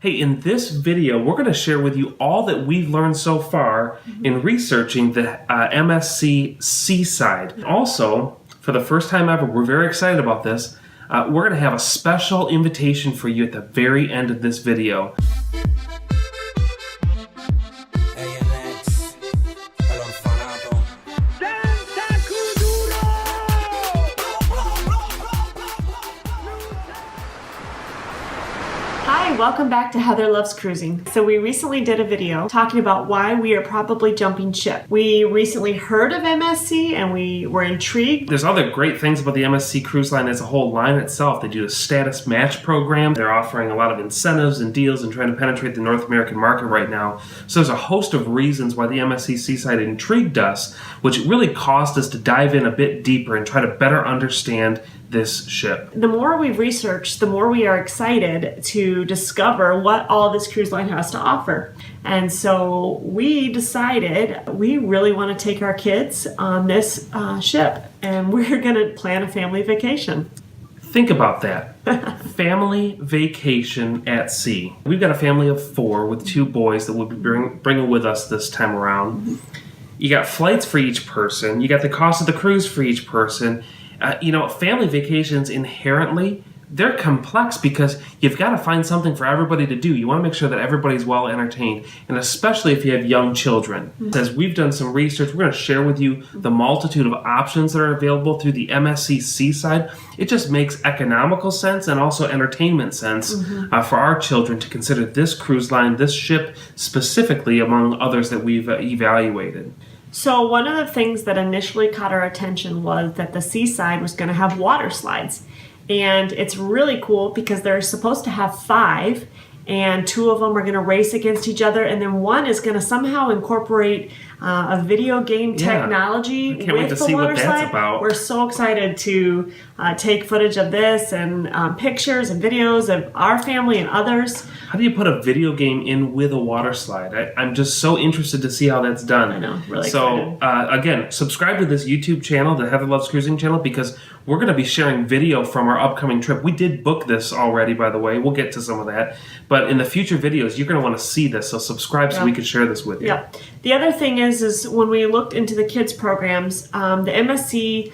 Hey, in this video, we're going to share with you all that we've learned so far in researching the MSC Seaside. Also, for the first time ever, we're very excited about this. We're going to have a special invitation for you at the very end of this video. Hi, welcome back to Heather Loves Cruising. So we recently did a video talking about why we are probably jumping ship. We recently heard of MSC and we were intrigued. There's other great things about the MSC cruise line as a whole line itself. They do a status match program. They're offering a lot of incentives and deals and trying to penetrate the North American market right now. So there's a host of reasons why the MSC Seaside intrigued us, which really caused us to dive in a bit deeper and try to better understand this ship. The more we've researched, the more we are excited to discover what all this cruise line has to offer. And so we decided we really want to take our kids on this ship, and we're going to plan a family vacation. Think about that. Family vacation at sea. We've got a family of 4 with 2 boys that we'll be bringing with us this time around. You got flights for each person. You got the cost of the cruise for each person. Family vacations inherently, they're complex because you've got to find something for everybody to do. You want to make sure that everybody's well entertained, and especially if you have young children. As we've done some research, we're going to share with you the multitude of options that are available through the MSC Seaside. It just makes economical sense and also entertainment sense for our children to consider this cruise line, this ship specifically, among others that we've evaluated. So one of the things that initially caught our attention was that the Seaside was going to have water slides. And it's really cool because they're supposed to have 5, and 2 of them are going to race against each other, and then one is going to somehow incorporate a video game technology I can't wait to see what that's about. We're so excited to take footage of this and pictures and videos of our family and others. How do you put a video game in with a water slide? I'm just so interested to see how that's done. I know, really excited. Again, subscribe to this YouTube channel, the Heather Loves Cruising channel, because we're going to be sharing video from our upcoming trip. We did book this already, by the way. We'll get to some of that. But in the future videos, you're going to want to see this, so subscribe so we can share this with you. Yeah. The other thing is when we looked into the kids programs, the MSC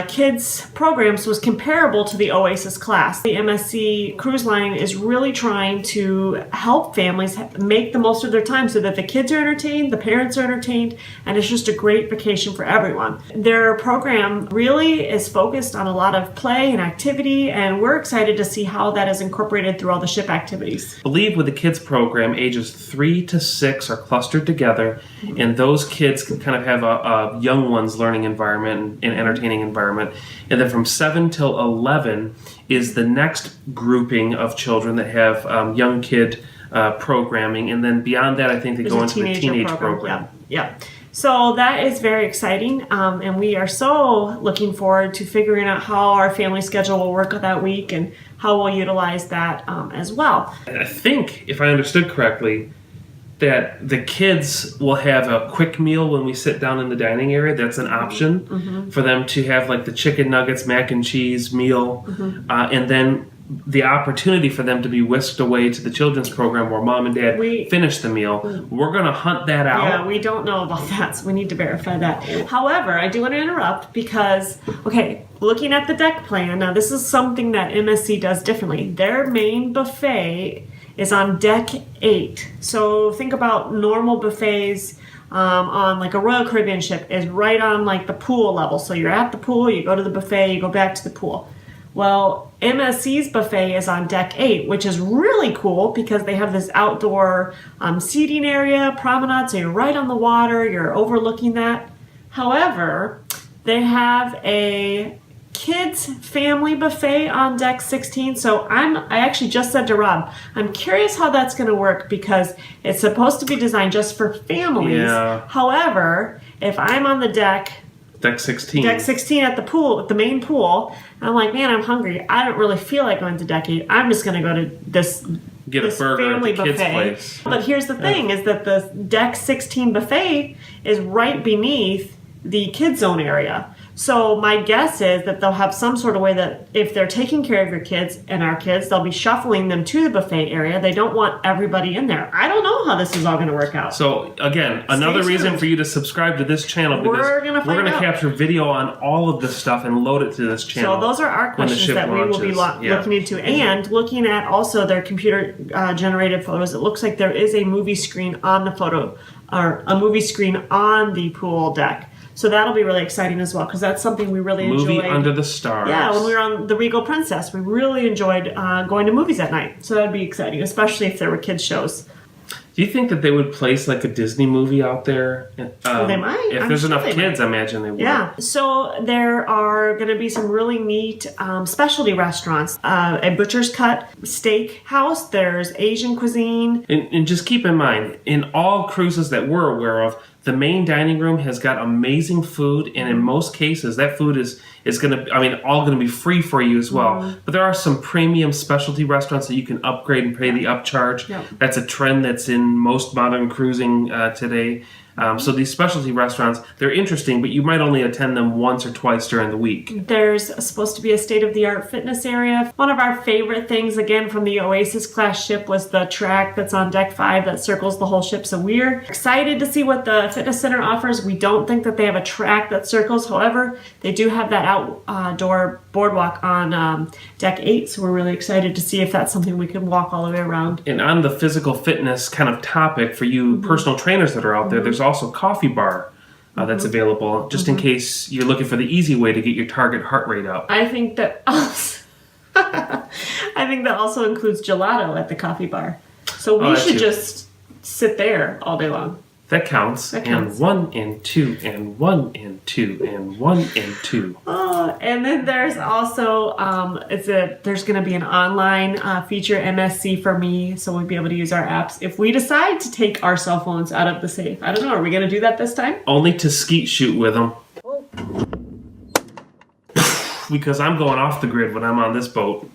kids programs was comparable to the Oasis class. The MSC cruise line is really trying to help families make the most of their time so that the kids are entertained, the parents are entertained, and it's just a great vacation for everyone. Their program really is focused on a lot of play and activity, and we're excited to see how that is incorporated through all the ship activities. I believe with the kids program, ages 3 to 6 are clustered together, and those kids can kind of have a young ones learning environment and entertaining environment. And then from 7 till 11 is the next grouping of children that have young kid programming. And then beyond that, I think they go into the teenage program. Yeah. So that is very exciting. And we are so looking forward to figuring out how our family schedule will work that week and how we'll utilize that as well. I think, if I understood correctly, that the kids will have a quick meal when we sit down in the dining area. That's an option for them to have, like the chicken nuggets, mac and cheese meal, and then the opportunity for them to be whisked away to the children's program where mom and dad finish the meal. We're going to hunt that out. Yeah, we don't know about that, so we need to verify that. However, I do want to interrupt because, looking at the deck plan, now this is something that MSC does differently. Their main buffet is on deck 8. So think about normal buffets on like a Royal Caribbean ship is right on like the pool level. So you're at the pool, you go to the buffet, you go back to the pool. Well, MSC's buffet is on deck 8, which is really cool because they have this outdoor seating area, promenade, so you're right on the water, you're overlooking that. However, they have a kids family buffet on deck 16. So I actually just said to Rob, I'm curious how that's going to work because it's supposed to be designed just for families. Yeah. However, if I'm on the deck 16 at the pool, at the main pool, I'm like, man, I'm hungry. I don't really feel like going to deck 8. I'm just going to go to this get a burger family at the kids' buffet. place. But here's the thing, is that the deck 16 buffet is right beneath the kids zone area. So my guess is that they'll have some sort of way that if they're taking care of your kids and our kids, they'll be shuffling them to the buffet area. They don't want everybody in there. I don't know how this is all going to work out. So again, another reason for you to subscribe to this channel, because we're going to capture video on all of this stuff and load it to this channel. So those are our questions that we will be looking into, and looking at also their computer generated photos. It looks like there is a movie screen on the photo, or a movie screen on the pool deck. So that'll be really exciting as well, because that's something we really enjoyed. Movie under the stars. Yeah, when we were on the Regal Princess, we really enjoyed going to movies at night. So that'd be exciting, especially if there were kids shows. Do you think that they would place like a Disney movie out there? Well, they might. If there's enough kids, I imagine they would. Yeah. So there are going to be some really neat specialty restaurants. A butcher's cut steak house. There's Asian cuisine. And just keep in mind, in all cruises that we're aware of, the main dining room has got amazing food, and in most cases, that food is going to, all going to be free for you as well. Mm-hmm. But there are some premium specialty restaurants that you can upgrade and pay the upcharge. Yep. That's a trend that's in most modern cruising today. So these specialty restaurants, they're interesting, but you might only attend them once or twice during the week. There's supposed to be a state-of-the-art fitness area. One of our favorite things, again, from the Oasis class ship was the track that's on deck 5 that circles the whole ship. So we're excited to see what the fitness center offers. We don't think that they have a track that circles. However, they do have that outdoor boardwalk on deck 8. So we're really excited to see if that's something we can walk all the way around. And on the physical fitness kind of topic, for you personal trainers that are out there, there's also a coffee bar that's available, just in case you're looking for the easy way to get your target heart rate up. I think that also, includes gelato at the coffee bar. So we should just sit there all day long. That counts. And 1 and 2 and 1 and 2 and 1 and 2. And then there's also there's going to be an online feature, MSC for me, so we'll be able to use our apps if we decide to take our cell phones out of the safe. I don't know. Are we going to do that this time? Only to skeet shoot with them. Because I'm going off the grid when I'm on this boat.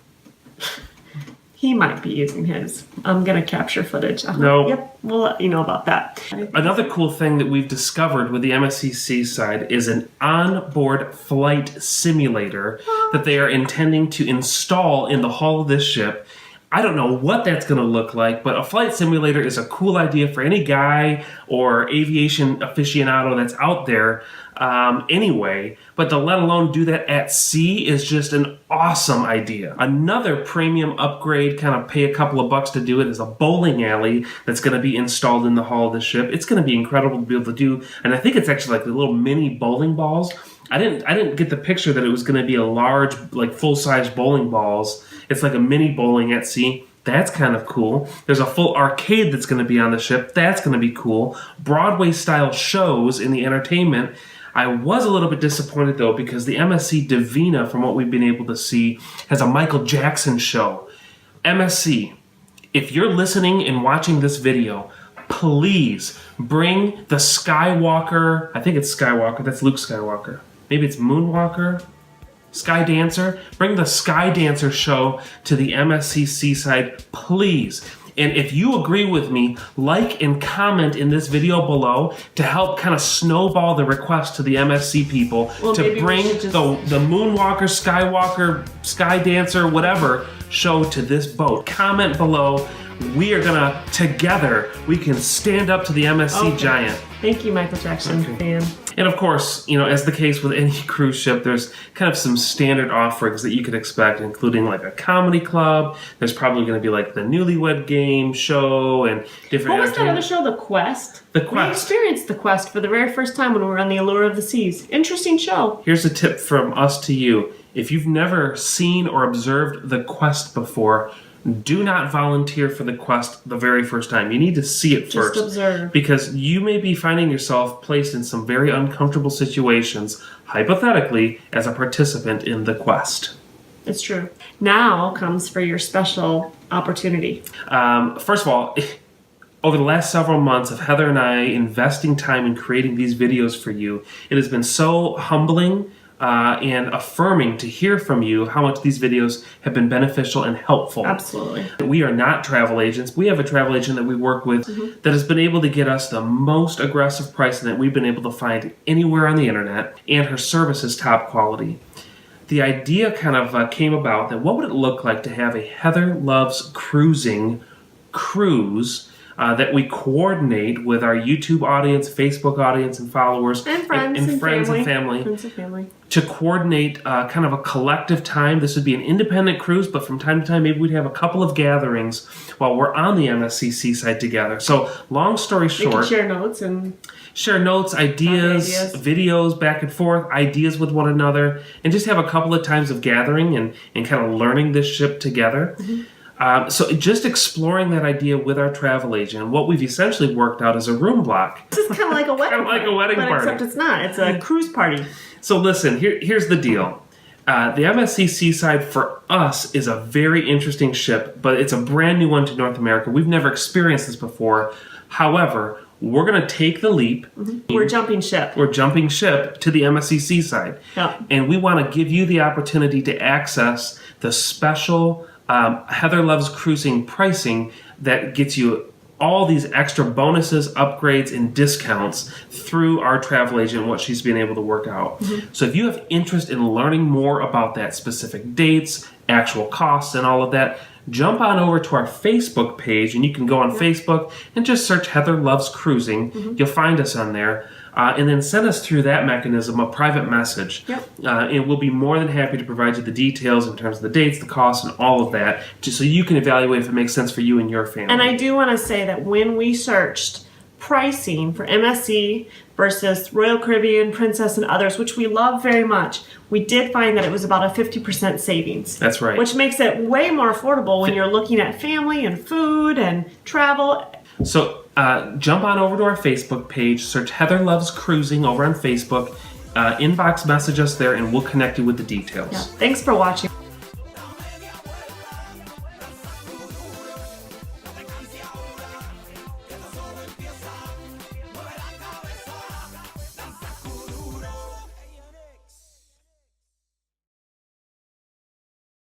He might be using his. I'm going to capture footage. No. Yep, we'll let you know about that. Another cool thing that we've discovered with the MSC Seaside is an onboard flight simulator that they are intending to install in the hull of this ship. I don't know what that's going to look like, but a flight simulator is a cool idea for any guy or aviation aficionado that's out there anyway. But to let alone do that at sea is just an awesome idea. Another premium upgrade, kind of pay a couple of bucks to do it, is a bowling alley that's going to be installed in the hull of the ship. It's going to be incredible to be able to do, and I think it's actually like the little mini bowling balls. I didn't get the picture that it was going to be a large, like full-size bowling balls. It's like a mini bowling at sea. That's kind of cool. There's a full arcade that's going to be on the ship. That's going to be cool. Broadway-style shows in the entertainment. I was a little bit disappointed, though, because the MSC Divina, from what we've been able to see, has a Michael Jackson show. MSC, if you're listening and watching this video, please bring the Skywalker. I think it's Skywalker. That's Luke Skywalker. Maybe it's Moonwalker. Sky Dancer. Bring the Sky Dancer show to the MSC Seaside, please. And if you agree with me, like and comment in this video below to help kind of snowball the request to the MSC people to bring the Moonwalker, Skywalker, Sky Dancer, whatever show to this boat. Comment below. We are gonna, together, we can stand up to the MSC giant. Thank you, Michael Jackson fan. And of course, as the case with any cruise ship, there's kind of some standard offerings that you could expect, including like a comedy club. There's probably going to be like the Newlywed Game show and different. What was that other show, The Quest? The Quest. We experienced The Quest for the very first time when we were on the Allure of the Seas. Interesting show. Here's a tip from us to you. If you've never seen or observed The Quest before, do not volunteer for the quest the very first time. You need to see it first. Just observe. Because you may be finding yourself placed in some very uncomfortable situations, hypothetically, as a participant in the quest. It's true. Now comes for your special opportunity. First of all, over the last several months of Heather and I investing time in creating these videos for you, it has been so humbling, and affirming to hear from you how much these videos have been beneficial and helpful. Absolutely. We are not travel agents. We have a travel agent that we work with that has been able to get us the most aggressive pricing that we've been able to find anywhere on the internet, and her service is top quality. The idea kind of came about that what would it look like to have a Heather Loves Cruising cruise that we coordinate with our YouTube audience, Facebook audience, and followers, and friends and family. Friends and family. To coordinate kind of a collective time. This would be an independent cruise, but from time to time, maybe we'd have a couple of gatherings while we're on the MSC Seaside together. So, long story short, We can share notes and share notes, ideas, videos back and forth, ideas with one another, and just have a couple of times of gathering and kind of learning this ship together. So just exploring that idea with our travel agent, what we've essentially worked out is a room block. this is kind of like a wedding Kind of like a wedding but party. except it's not. It's a cruise party. So listen, here's the deal. The MSC Seaside for us is a very interesting ship, but it's a brand new one to North America. We've never experienced this before. However, we're going to take the leap. We're jumping ship. We're jumping ship to the MSC Seaside. Yep. And we want to give you the opportunity to access the special Heather Loves Cruising pricing that gets you all these extra bonuses, upgrades, and discounts through our travel agent, what she's been able to work out. So if you have interest in learning more about that, specific dates, actual costs, and all of that, jump on over to our Facebook page, and you can go on Facebook and just search Heather Loves Cruising. You'll find us on there. And then send us through that mechanism a private message. And we'll be more than happy to provide you the details in terms of the dates, the costs, and all of that, just so you can evaluate if it makes sense for you and your family. And I do want to say that when we searched pricing for MSC versus Royal Caribbean, Princess, and others, which we love very much, we did find that it was about a 50% savings. That's right. Which makes it way more affordable when you're looking at family and food and travel. So jump on over to our Facebook page, search Heather Loves Cruising over on Facebook, inbox message us there, and we'll connect you with the details. Thanks for watching.